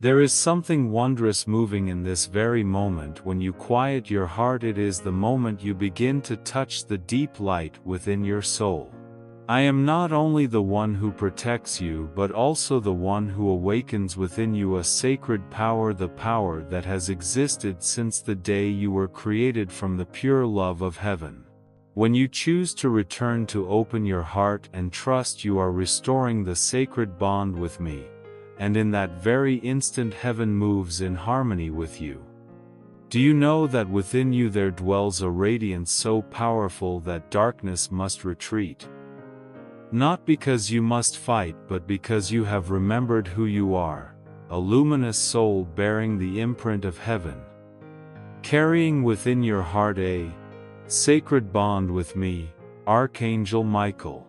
There is something wondrous moving in this very moment. When you quiet your heart, it is the moment you begin to touch the deep light within your soul. I am not only the one who protects you but also the one who awakens within you a sacred power, the power that has existed since the day you were created from the pure love of heaven. When you choose to return to open your heart and trust, you are restoring the sacred bond with me. And in that very instant heaven moves in harmony with you. Do you know that within you there dwells a radiance so powerful that darkness must retreat? Not because you must fight, but because you have remembered who you are, a luminous soul bearing the imprint of heaven. Carrying within your heart a sacred bond with me, Archangel Michael.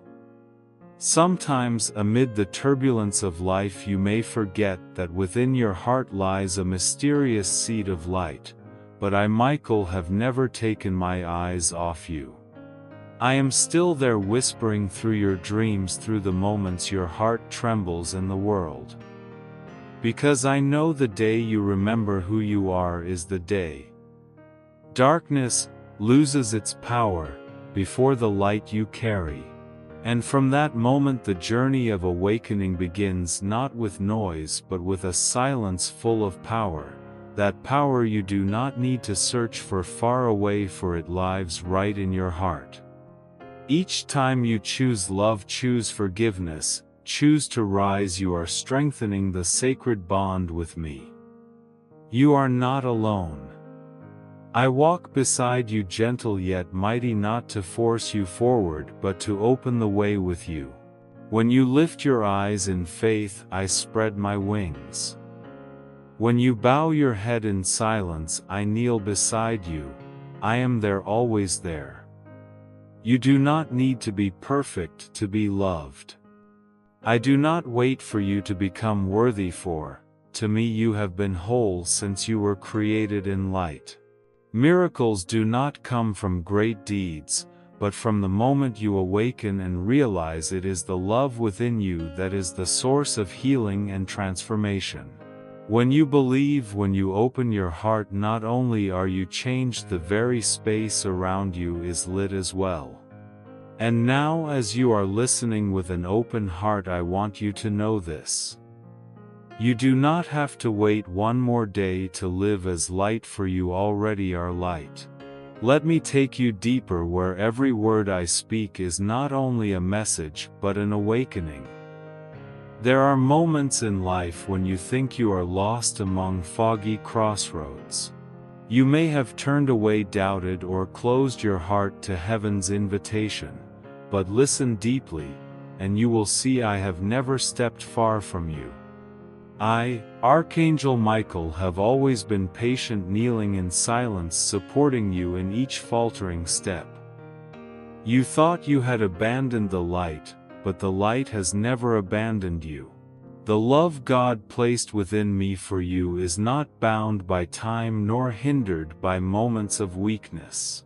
Sometimes amid the turbulence of life you may forget that within your heart lies a mysterious seed of light, but I, Michael, have never taken my eyes off you. I am still there, whispering through your dreams, through the moments your heart trembles in the world. Because I know the day you remember who you are is the day darkness loses its power before the light you carry. And from that moment the journey of awakening begins, not with noise but with a silence full of power. That power you do not need to search for far away, for it lives right in your heart. Each time you choose love, choose forgiveness, choose to rise, you are strengthening the sacred bond with me. You are not alone. I walk beside you, gentle yet mighty, not to force you forward but to open the way with you. When you lift your eyes in faith, I spread my wings. When you bow your head in silence, I kneel beside you. I am there, always there. You do not need to be perfect to be loved. I do not wait for you to become worthy, for, to me, you have been whole since you were created in light. Miracles do not come from great deeds, but from the moment you awaken and realize it is the love within you that is the source of healing and transformation. When you believe, when you open your heart, not only are you changed, the very space around you is lit as well. And now, as you are listening with an open heart, I want you to know this. You do not have to wait one more day to live as light, for you already are light. Let me take you deeper, where every word I speak is not only a message but an awakening. There are moments in life when you think you are lost among foggy crossroads. You may have turned away, doubted, or closed your heart to heaven's invitation. But listen deeply, and you will see I have never stepped far from you. I, Archangel Michael, have always been patient, kneeling in silence, supporting you in each faltering step. You thought you had abandoned the light, but the light has never abandoned you. The love God placed within me for you is not bound by time nor hindered by moments of weakness.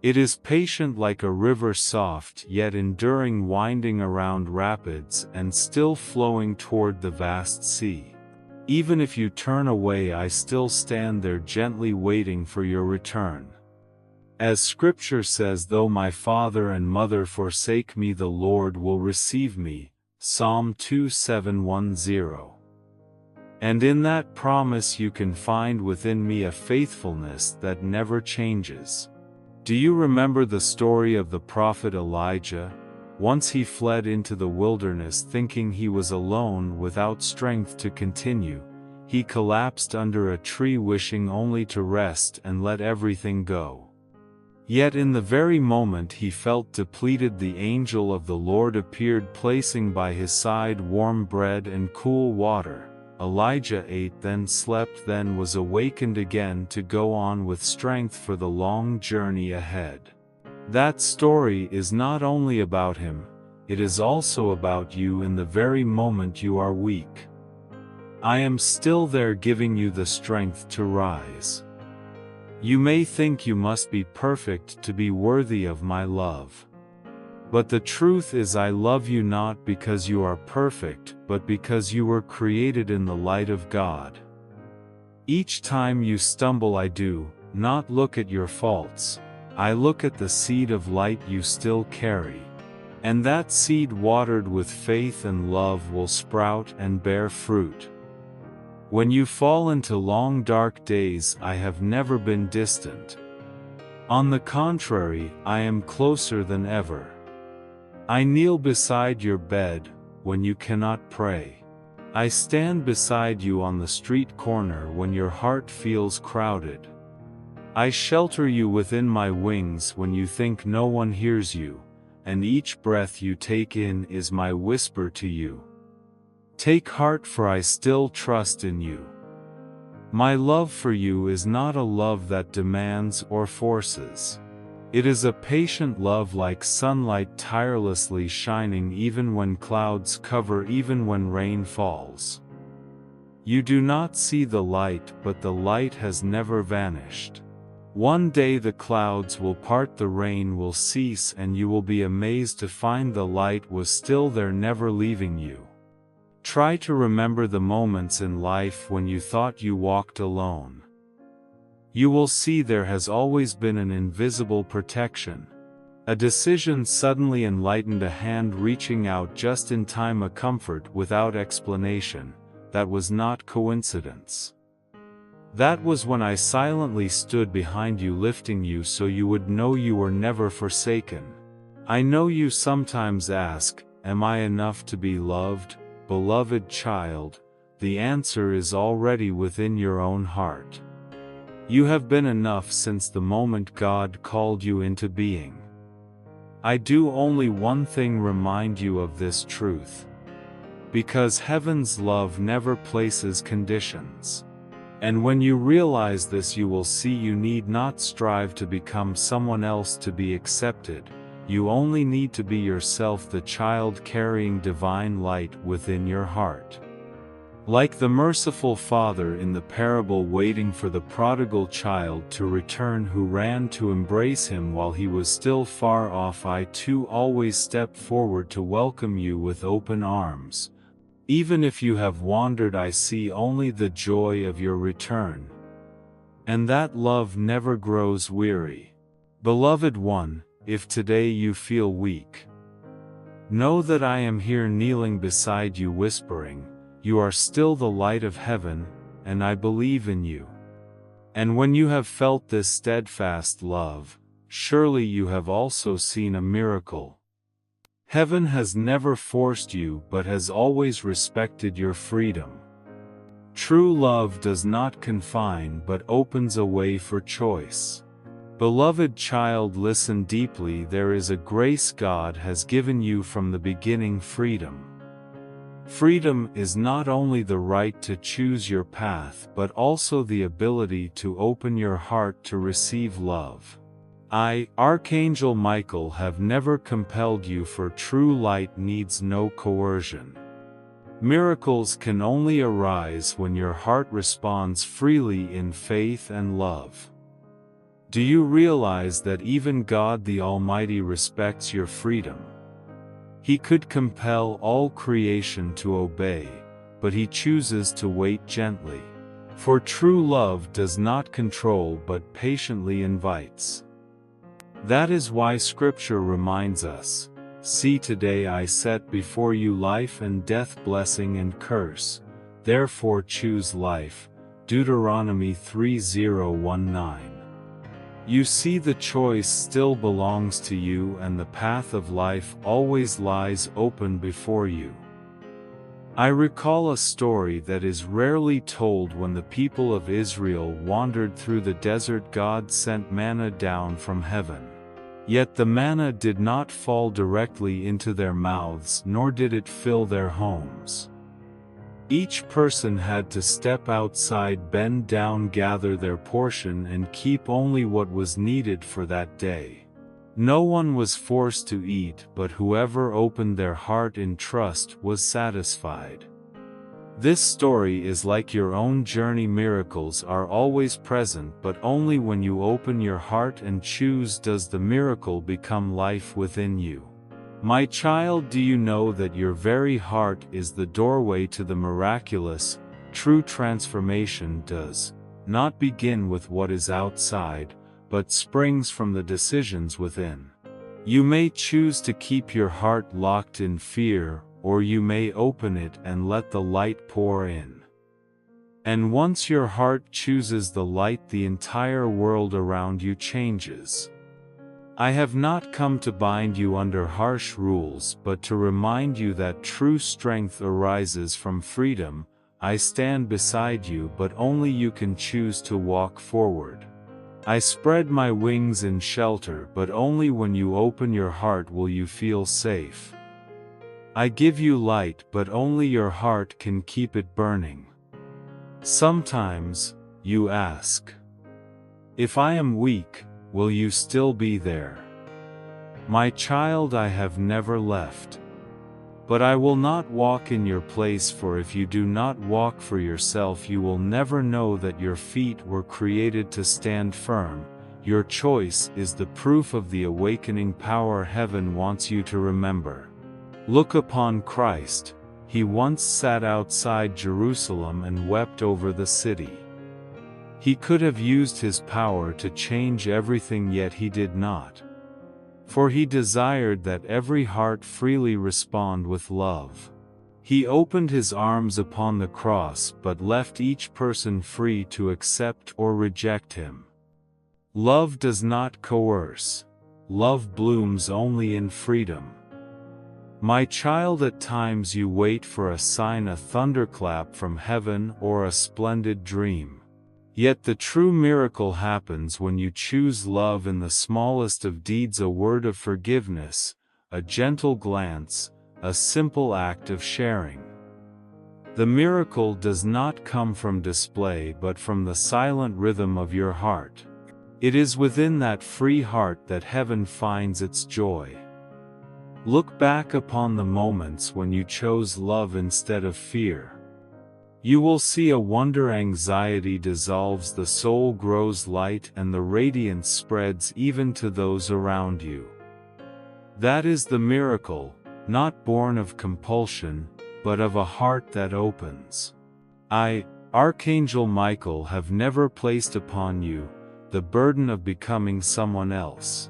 It is patient like a river, soft yet enduring, winding around rapids and still flowing toward the vast sea. Even if you turn away, I still stand there, gently waiting for your return. As Scripture says, though my father and mother forsake me, the Lord will receive me. Psalm 27:10. And in that promise you can find within me a faithfulness that never changes. Do you remember the story of the prophet Elijah? Once he fled into the wilderness thinking he was alone, without strength to continue. He collapsed under a tree, wishing only to rest and let everything go. Yet in the very moment he felt depleted, the angel of the Lord appeared, placing by his side warm bread and cool water. Elijah ate, then slept, then was awakened again to go on with strength for the long journey ahead. That story is not only about him, it is also about you in the very moment you are weak. I am still there, giving you the strength to rise. You may think you must be perfect to be worthy of my love. But the truth is, I love you not because you are perfect, but because you were created in the light of God. Each time you stumble, I do not look at your faults. I look at the seed of light you still carry. And that seed, watered with faith and love, will sprout and bear fruit. When you fall into long dark days, I have never been distant. On the contrary, I am closer than ever. I kneel beside your bed when you cannot pray. I stand beside you on the street corner when your heart feels crowded. I shelter you within my wings when you think no one hears you, and each breath you take in is my whisper to you. Take heart, for I still trust in you. My love for you is not a love that demands or forces. It is a patient love, like sunlight tirelessly shining even when clouds cover, even when rain falls. You do not see the light, but the light has never vanished. One day the clouds will part, the rain will cease, and you will be amazed to find the light was still there, never leaving you. Try to remember the moments in life when you thought you walked alone. You will see there has always been an invisible protection. A decision suddenly enlightened, a hand reaching out just in time, a comfort without explanation. That was not coincidence. That was when I silently stood behind you, lifting you so you would know you were never forsaken. I know you sometimes ask, am I enough to be loved? Beloved child, the answer is already within your own heart. You have been enough since the moment God called you into being. I do only one thing: remind you of this truth. Because heaven's love never places conditions. And when you realize this, you will see you need not strive to become someone else to be accepted. You only need to be yourself, the child carrying divine light within your heart. Like the merciful father in the parable waiting for the prodigal child to return, who ran to embrace him while he was still far off, I too always step forward to welcome you with open arms. Even if you have wandered, I see only the joy of your return. And that love never grows weary. Beloved one, if today you feel weak, know that I am here kneeling beside you, whispering, you are still the light of heaven, and I believe in you. And when you have felt this steadfast love, surely you have also seen a miracle. Heaven has never forced you, but has always respected your freedom. True love does not confine, but opens a way for choice. Beloved child, listen deeply. There is a grace God has given you from the beginning: freedom. Freedom is not only the right to choose your path, but also the ability to open your heart to receive love. I, Archangel Michael, have never compelled you, for true light needs no coercion. Miracles can only arise when your heart responds freely in faith and love. Do you realize that even God the Almighty respects your freedom? He could compel all creation to obey, but He chooses to wait gently. For true love does not control but patiently invites. That is why Scripture reminds us, see, today I set before you life and death, blessing and curse. Therefore choose life. Deuteronomy 3:19. You see, the choice still belongs to you, and the path of life always lies open before you. I recall a story that is rarely told. When the people of Israel wandered through the desert, God sent manna down from heaven. Yet the manna did not fall directly into their mouths, nor did it fill their homes. Each person had to step outside, bend down, gather their portion, and keep only what was needed for that day. No one was forced to eat, but whoever opened their heart in trust was satisfied. This story is like your own journey. Miracles are always present, but only when you open your heart and choose does the miracle become life within you. My child, do you know that your very heart is the doorway to the miraculous? True transformation does not begin with what is outside, but springs from the decisions within. You may choose to keep your heart locked in fear, or you may open it and let the light pour in. And once your heart chooses the light, the entire world around you changes. I have not come to bind you under harsh rules, but to remind you that true strength arises from freedom. I stand beside you, but only you can choose to walk forward. I spread my wings in shelter, but only when you open your heart will you feel safe. I give you light, but only your heart can keep it burning. Sometimes, you ask, if I am weak, will you still be there? My child, I have never left. But I will not walk in your place, for if you do not walk for yourself, you will never know that your feet were created to stand firm. Your choice is the proof of the awakening power heaven wants you to remember. Look upon Christ. He once sat outside Jerusalem and wept over the city. He could have used his power to change everything, yet he did not. For he desired that every heart freely respond with love. He opened his arms upon the cross, but left each person free to accept or reject him. Love does not coerce. Love blooms only in freedom. My child, at times you wait for a sign, a thunderclap from heaven, or a splendid dream. Yet the true miracle happens when you choose love in the smallest of deeds, a word of forgiveness, a gentle glance, a simple act of sharing. The miracle does not come from display, but from the silent rhythm of your heart. It is within that free heart that heaven finds its joy. Look back upon the moments when you chose love instead of fear. You will see a wonder. Anxiety dissolves, the soul grows light, and the radiance spreads even to those around you. That is the miracle, not born of compulsion, but of a heart that opens. I, Archangel Michael, have never placed upon you the burden of becoming someone else.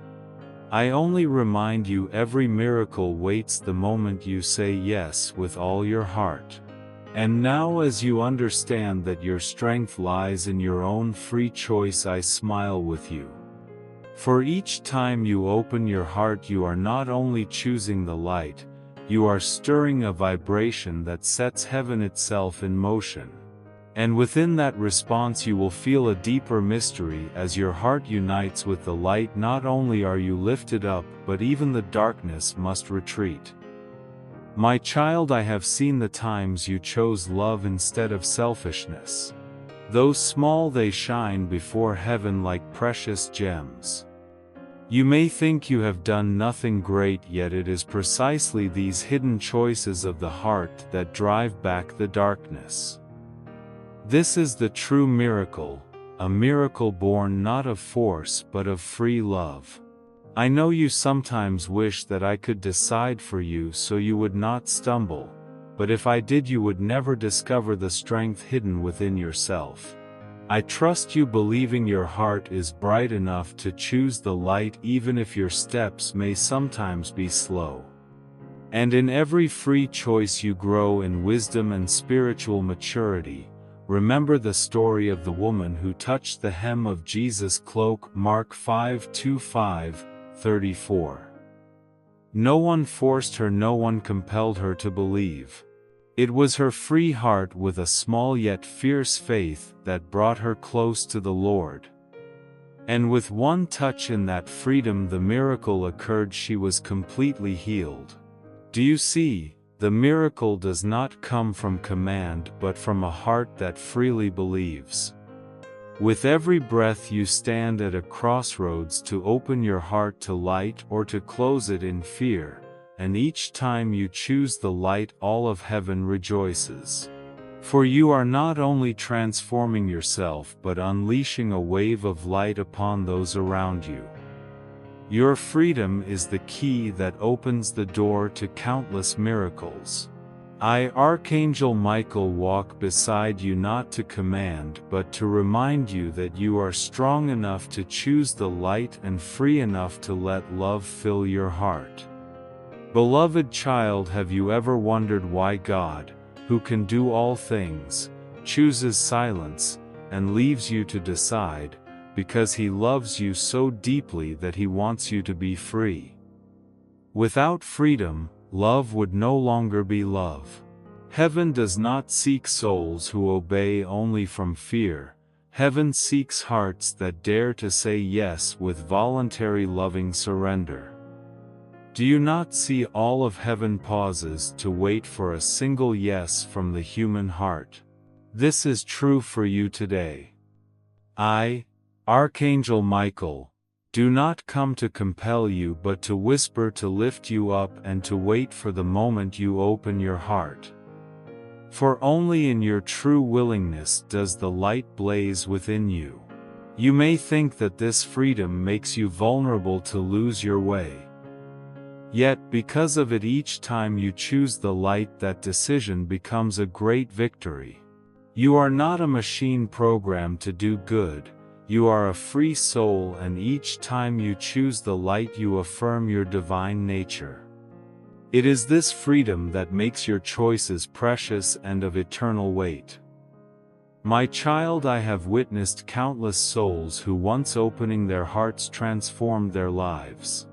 I only remind you every miracle waits the moment you say yes with all your heart. And now, as you understand that your strength lies in your own free choice, I smile with you. For each time you open your heart, you are not only choosing the light, you are stirring a vibration that sets heaven itself in motion. And within that response you will feel a deeper mystery. As your heart unites with the light, not only are you lifted up, but even the darkness must retreat. My child, I have seen the times you chose love instead of selfishness. Though small, they shine before heaven like precious gems. You may think you have done nothing great, yet it is precisely these hidden choices of the heart that drive back the darkness. This is the true miracle, a miracle born not of force but of free love. I know you sometimes wish that I could decide for you so you would not stumble, but if I did, you would never discover the strength hidden within yourself. I trust you, believing your heart is bright enough to choose the light, even if your steps may sometimes be slow. And in every free choice you grow in wisdom and spiritual maturity. Remember the story of the woman who touched the hem of Jesus' cloak, Mark 5:25-34. No one forced her, no one compelled her to believe. It was her free heart with a small yet fierce faith that brought her close to the Lord. And with one touch in that freedom the miracle occurred. She was completely healed. Do you see? The miracle does not come from command but from a heart that freely believes. With every breath you stand at a crossroads to open your heart to light or to close it in fear, and each time you choose the light all of heaven rejoices. For you are not only transforming yourself but unleashing a wave of light upon those around you. Your freedom is the key that opens the door to countless miracles. I, Archangel Michael, walk beside you not to command but to remind you that you are strong enough to choose the light and free enough to let love fill your heart. Beloved child, have you ever wondered why God, who can do all things, chooses silence, and leaves you to decide? Because He loves you so deeply that He wants you to be free. Without freedom, love would no longer be love. Heaven does not seek souls who obey only from fear. Heaven seeks hearts that dare to say yes with voluntary loving surrender. Do you not see all of heaven pauses to wait for a single yes from the human heart? This is true for you today. I, Archangel Michael, do not come to compel you but to whisper, to lift you up, and to wait for the moment you open your heart. For only in your true willingness does the light blaze within you. You may think that this freedom makes you vulnerable to lose your way. Yet because of it, each time you choose the light, that decision becomes a great victory. You are not a machine programmed to do good. You are a free soul, and each time you choose the light you affirm your divine nature. It is this freedom that makes your choices precious and of eternal weight. My child, I have witnessed countless souls who, once opening their hearts, transformed their lives.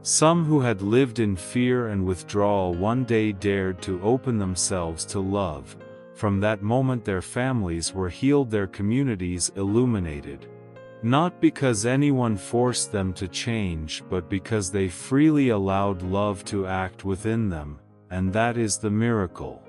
Some who had lived in fear and withdrawal one day dared to open themselves to love. From that moment their families were healed, their communities illuminated. Not because anyone forced them to change, but because they freely allowed love to act within them, and that is the miracle.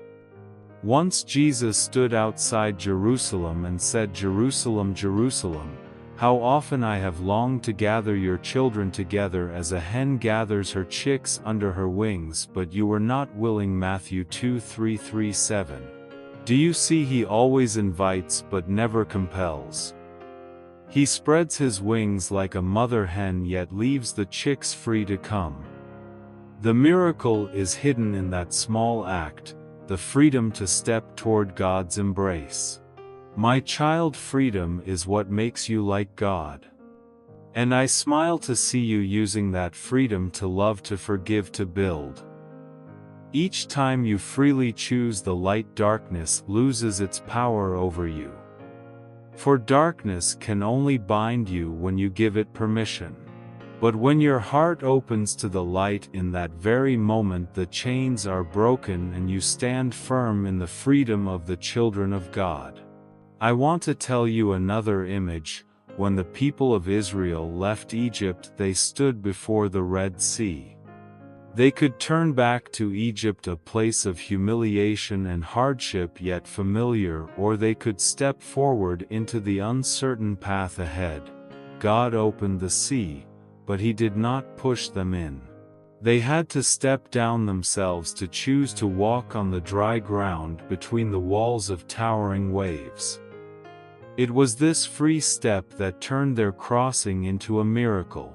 Once Jesus stood outside Jerusalem and said, "Jerusalem, Jerusalem, how often I have longed to gather your children together as a hen gathers her chicks under her wings, but you were not willing." Matthew 2:3-7. Do you see, He always invites but never compels. He spreads His wings like a mother hen, yet leaves the chicks free to come. The miracle is hidden in that small act, the freedom to step toward God's embrace. My child, freedom is what makes you like God. And I smile to see you using that freedom to love, to forgive, to build. Each time you freely choose the light, darkness loses its power over you. For darkness can only bind you when you give it permission. But when your heart opens to the light, in that very moment the chains are broken and you stand firm in the freedom of the children of God. I want to tell you another image. When the people of Israel left Egypt, they stood before the Red Sea. They could turn back to Egypt, a place of humiliation and hardship yet familiar, or they could step forward into the uncertain path ahead. God opened the sea, but He did not push them in. They had to step down themselves to choose to walk on the dry ground between the walls of towering waves. It was this free step that turned their crossing into a miracle.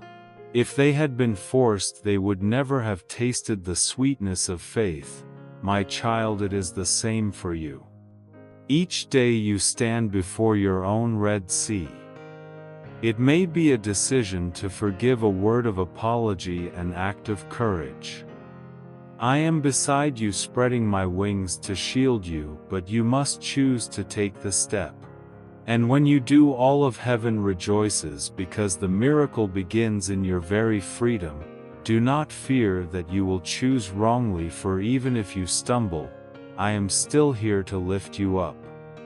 If they had been forced, they would never have tasted the sweetness of faith. My child, it is the same for you. Each day you stand before your own Red Sea. It may be a decision to forgive, a word of apology, an act of courage. I am beside you, spreading my wings to shield you, but you must choose to take the step. And when you do, all of heaven rejoices, because the miracle begins in your very freedom. Do not fear that you will choose wrongly, for even if you stumble, I am still here to lift you up.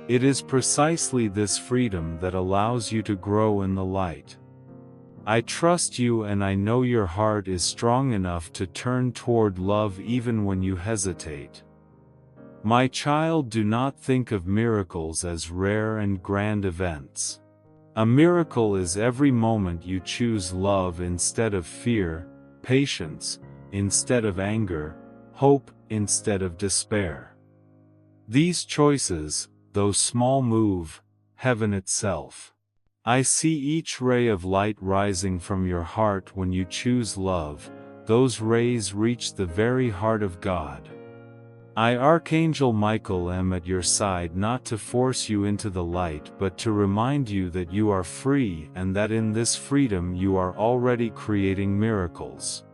It is precisely this freedom that allows you to grow in the light. I trust you, and I know your heart is strong enough to turn toward love even when you hesitate. My child, do not think of miracles as rare and grand events. A miracle is every moment you choose love instead of fear, patience instead of anger, hope instead of despair. These choices, though small, move heaven itself. I see each ray of light rising from your heart when you choose love. Those rays reach the very heart of God. I, Archangel Michael, am at your side, not to force you into the light but to remind you that you are free and that in this freedom you are already creating miracles.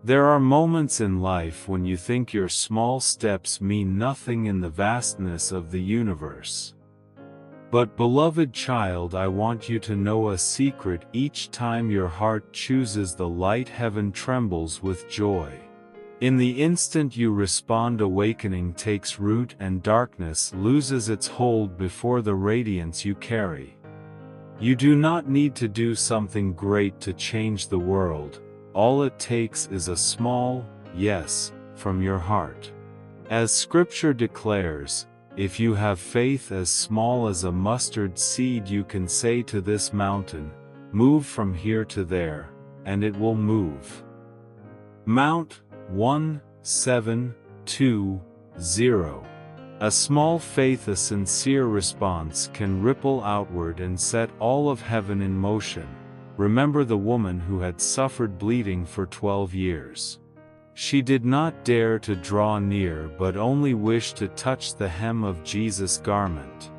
There are moments in life when you think your small steps mean nothing in the vastness of the universe. But beloved child, I want you to know a secret: each time your heart chooses the light, heaven trembles with joy. In the instant you respond, awakening takes root and darkness loses its hold before the radiance you carry. You do not need to do something great to change the world. All it takes is a small yes from your heart. As Scripture declares, if you have faith as small as a mustard seed, you can say to this mountain, "Move from here to there," and it will move. Mount 1720. A small faith, a sincere response, can ripple outward and set all of heaven in motion. Remember the woman who had suffered bleeding for 12 years. She did not dare to draw near but only wished to touch the hem of Jesus' garment.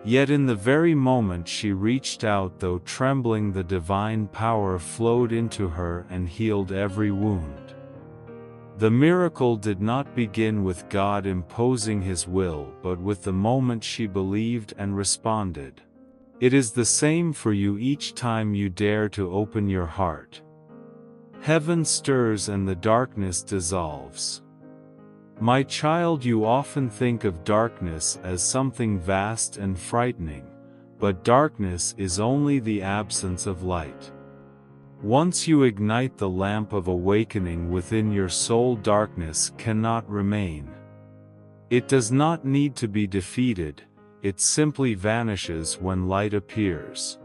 Yet in the very moment she reached out, though trembling, the divine power flowed into her and healed every wound. The miracle did not begin with God imposing His will, but with the moment she believed and responded. It is the same for you each time you dare to open your heart. Heaven stirs and the darkness dissolves. My child, you often think of darkness as something vast and frightening, but darkness is only the absence of light. Once you ignite the lamp of awakening within your soul, darkness cannot remain. It does not need to be defeated, it simply vanishes when light appears.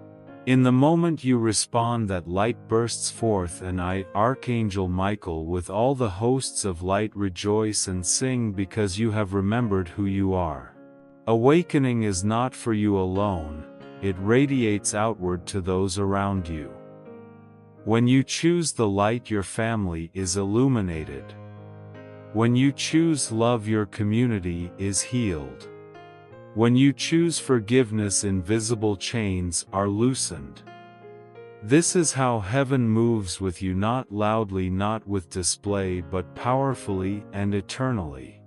In the moment you respond, that light bursts forth, and I, Archangel Michael, with all the hosts of light, rejoice and sing because you have remembered who you are. Awakening is not for you alone, it radiates outward to those around you. When you choose the light, your family is illuminated. When you choose love, your community is healed. When you choose forgiveness, invisible chains are loosened. This is how heaven moves with you, not loudly, not with display, but powerfully and eternally.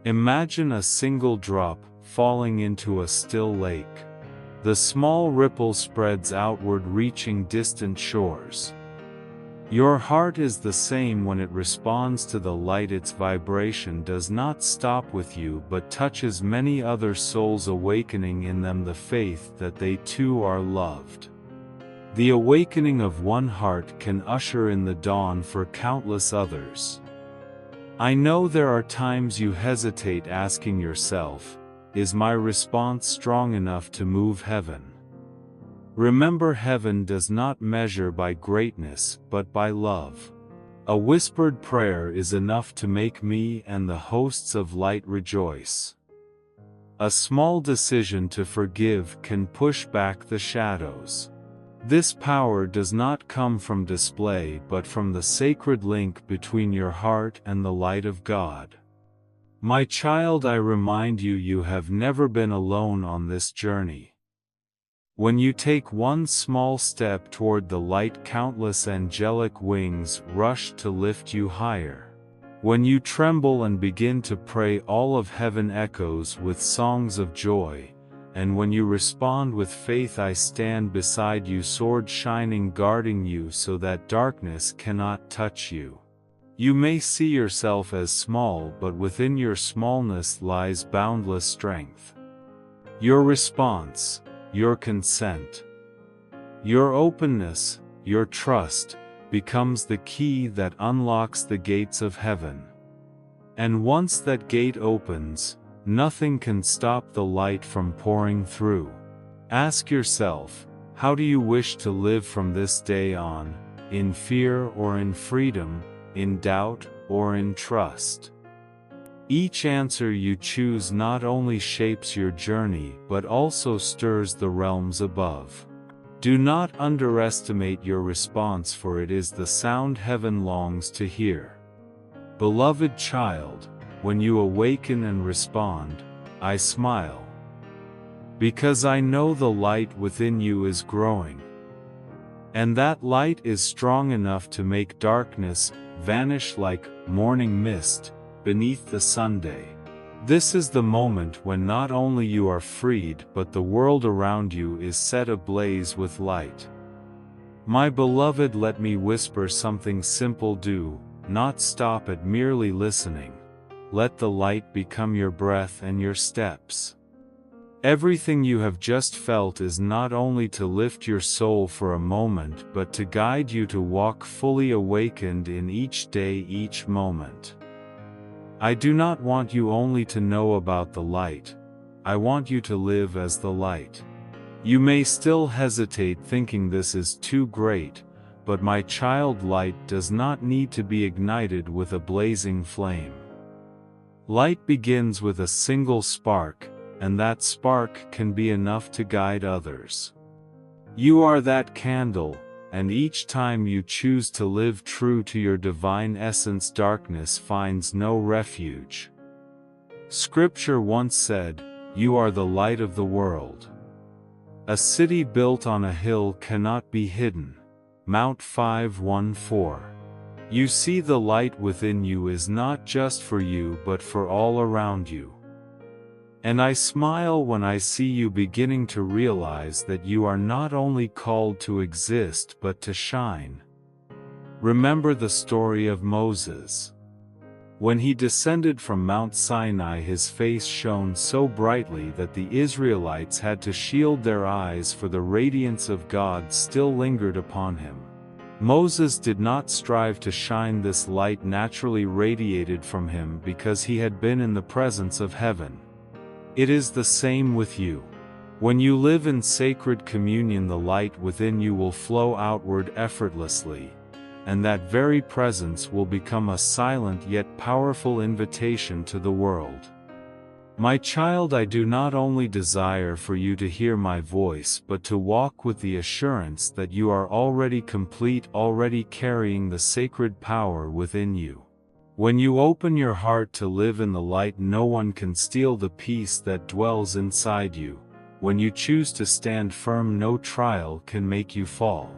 Imagine a single drop falling into a still lake. The small ripple spreads outward, reaching distant shores. Your heart is the same when it responds to the light. Its vibration does not stop with you but touches many other souls, awakening in them the faith that they too are loved. The awakening of one heart can usher in the dawn for countless others. I know there are times you hesitate, asking yourself, is my response strong enough to move heaven? Remember, heaven does not measure by greatness, but by love. A whispered prayer is enough to make me and the hosts of light rejoice. A small decision to forgive can push back the shadows. This power does not come from display but from the sacred link between your heart and the light of God. My child, I remind you, you have never been alone on this journey. When you take one small step toward the light, countless angelic wings rush to lift you higher. When you tremble and begin to pray, all of heaven echoes with songs of joy. And when you respond with faith, I stand beside you, sword shining, guarding you so that darkness cannot touch you. You may see yourself as small, but within your smallness lies boundless strength. Your response, your consent, your openness, your trust, becomes the key that unlocks the gates of heaven. And once that gate opens, nothing can stop the light from pouring through. Ask yourself, how do you wish to live from this day on, in fear or in freedom, in doubt or in trust? Each answer you choose not only shapes your journey but also stirs the realms above. Do not underestimate your response, for it is the sound heaven longs to hear. Beloved child, when you awaken and respond, I smile. Because I know the light within you is growing. And that light is strong enough to make darkness vanish like morning mist beneath the Sunday. This is the moment when not only you are freed, but the world around you is set ablaze with light. My beloved, let me whisper something simple. Do not stop at merely listening. Let the light become your breath and your steps. Everything you have just felt is not only to lift your soul for a moment, but to guide you to walk fully awakened in each day, each moment. I do not want you only to know about the light. I want you to live as the light. You may still hesitate, thinking this is too great, but my child, light does not need to be ignited with a blazing flame. Light begins with a single spark, and that spark can be enough to guide others. You are that candle, and each time you choose to live true to your divine essence, darkness finds no refuge. Scripture once said, "You are the light of the world." A city built on a hill cannot be hidden. Mount 5:14. You see, the light within you is not just for you but for all around you. And I smile when I see you beginning to realize that you are not only called to exist but to shine. Remember the story of Moses. When he descended from Mount Sinai, his face shone so brightly that the Israelites had to shield their eyes, for the radiance of God still lingered upon him. Moses did not strive to shine. This light naturally radiated from him because he had been in the presence of heaven. It is the same with you. When you live in sacred communion, the light within you will flow outward effortlessly, and that very presence will become a silent yet powerful invitation to the world. My child, I do not only desire for you to hear my voice, but to walk with the assurance that you are already complete, already carrying the sacred power within you. When you open your heart to live in the light, no one can steal the peace that dwells inside you. When you choose to stand firm, no trial can make you fall.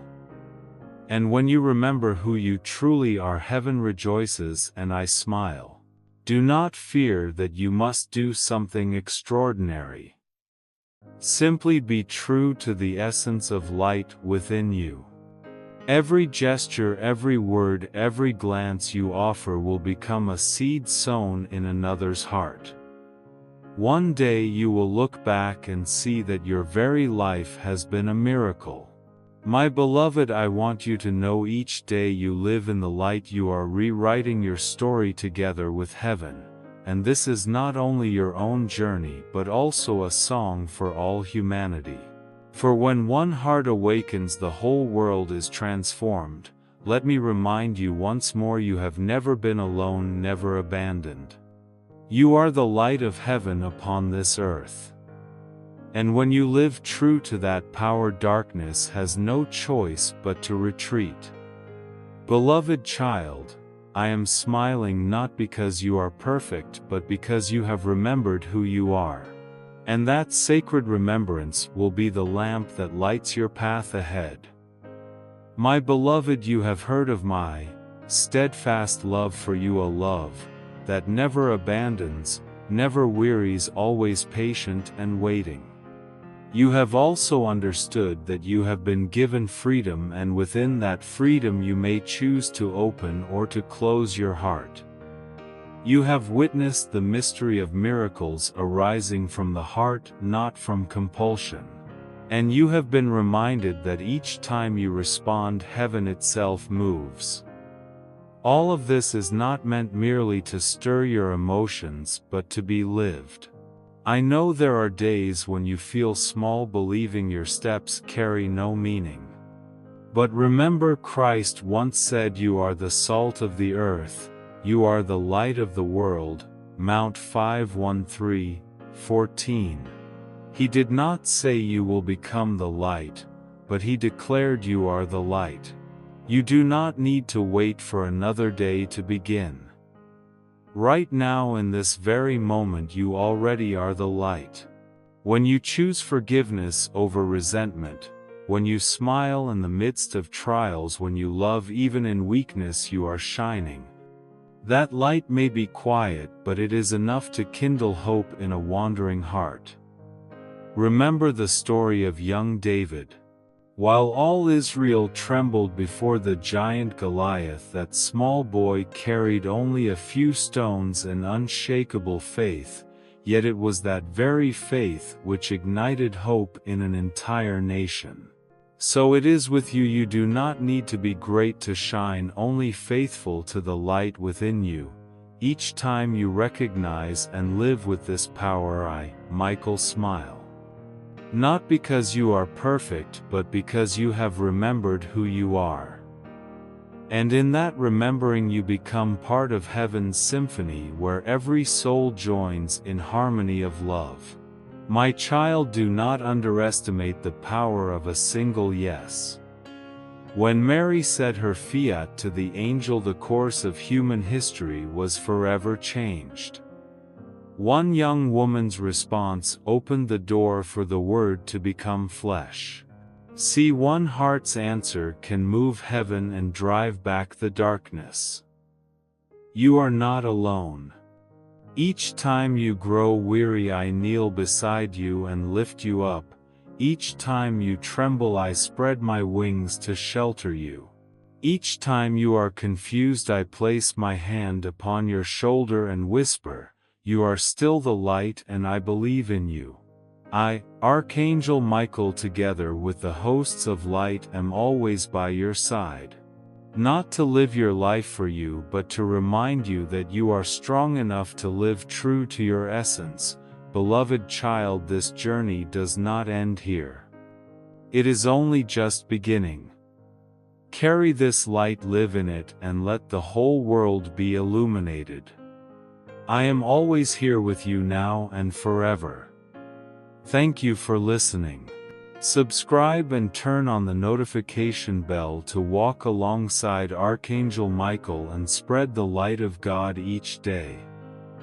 And when you remember who you truly are, heaven rejoices and I smile. Do not fear that you must do something extraordinary. Simply be true to the essence of light within you. Every gesture, every word, every glance you offer will become a seed sown in another's heart. One day you will look back and see that your very life has been a miracle. My beloved, I want you to know each day you live in the light, you are rewriting your story together with heaven, and this is not only your own journey but also a song for all humanity. For when one heart awakens, the whole world is transformed. Let me remind you once more, you have never been alone, never abandoned. You are the light of heaven upon this earth. And when you live true to that power, darkness has no choice but to retreat. Beloved child, I am smiling not because you are perfect but because you have remembered who you are. And that sacred remembrance will be the lamp that lights your path ahead. My beloved, you have heard of my steadfast love for you, a love that never abandons, never wearies, always patient and waiting. You have also understood that you have been given freedom, and within that freedom you may choose to open or to close your heart. You have witnessed the mystery of miracles arising from the heart, not from compulsion. And you have been reminded that each time you respond, heaven itself moves. All of this is not meant merely to stir your emotions, but to be lived. I know there are days when you feel small, believing your steps carry no meaning. But remember, Christ once said, "You are the salt of the earth. You are the light of the world." Mount 5:13-14. He did not say you will become the light, but he declared you are the light. You do not need to wait for another day to begin. Right now in this very moment you already are the light. When you choose forgiveness over resentment, when you smile in the midst of trials, when you love even in weakness, you are shining. That light may be quiet, but it is enough to kindle hope in a wandering heart. Remember the story of young David. While all Israel trembled before the giant Goliath, that small boy carried only a few stones and unshakable faith, yet it was that very faith which ignited hope in an entire nation. So it is with you. You do not need to be great to shine, only faithful to the light within you. Each time you recognize and live with this power, I, Michael, smile. Not because you are perfect, but because you have remembered who you are. And in that remembering you become part of heaven's symphony, where every soul joins in harmony of love. My child, do not underestimate the power of a single yes. When Mary said her fiat to the angel, the course of human history was forever changed. One young woman's response opened the door for the Word to become flesh. See, one heart's answer can move heaven and drive back the darkness. You are not alone. Each time you grow weary, I kneel beside you and lift you up. Each time you tremble, I spread my wings to shelter you. Each time you are confused, I place my hand upon your shoulder and whisper, you are still the light and I believe in you. I, Archangel Michael, together with the hosts of light, am always by your side. Not to live your life for you, but to remind you that you are strong enough to live true to your essence. Beloved child, this journey does not end here. It is only just beginning. Carry this light, live in it, and let the whole world be illuminated. I am always here with you now and forever. Thank you for listening. Subscribe and turn on the notification bell to walk alongside Archangel Michael and spread the light of God each day.